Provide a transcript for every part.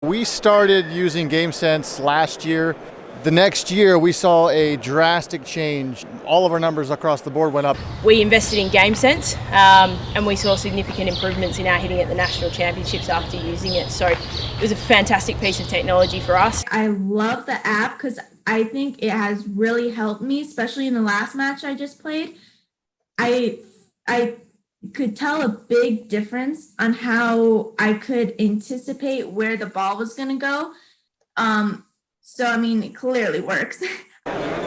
We started using GameSense last year. The next year, we saw a drastic change. All of our numbers across the board went up. We invested in GameSense and we saw significant improvements in our hitting at the national championships after using it. So it was a fantastic piece of technology for us. I love the app because I think it has really helped me, especially in the last match I just played. I could tell a big difference on how I could anticipate where the ball was going to go. So, I mean, it clearly works.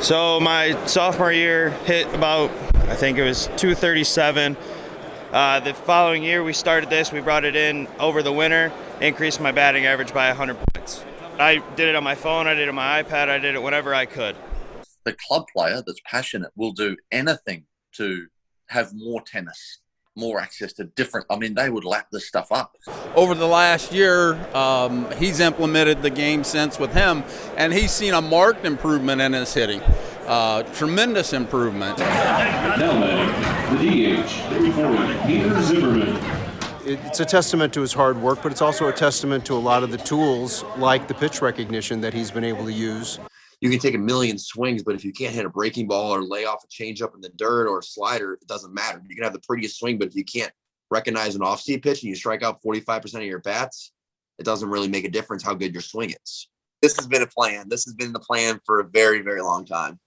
So my sophomore year hit about, I think it was 237. The following year we started this, we brought it in over the winter, increased my batting average by 100 points. I did it on my phone, I did it on my iPad, I did it whenever I could. The club player that's passionate will do anything to have more tennis, more access to different, they would lap this stuff up. Over the last year, he's implemented the GameSense with him, and he's seen a marked improvement in his hitting. Tremendous improvement. Now the DH, 340, Peter Zimmerman. It's a testament to his hard work, but it's also a testament to a lot of the tools like the pitch recognition that he's been able to use. You can take a million swings, but if you can't hit a breaking ball or lay off a changeup in the dirt or a slider, it doesn't matter. You can have the prettiest swing, but if you can't recognize an off-speed pitch and you strike out 45% of your bats, it doesn't really make a difference how good your swing is. This has been a plan. This has been the plan for a very, very long time.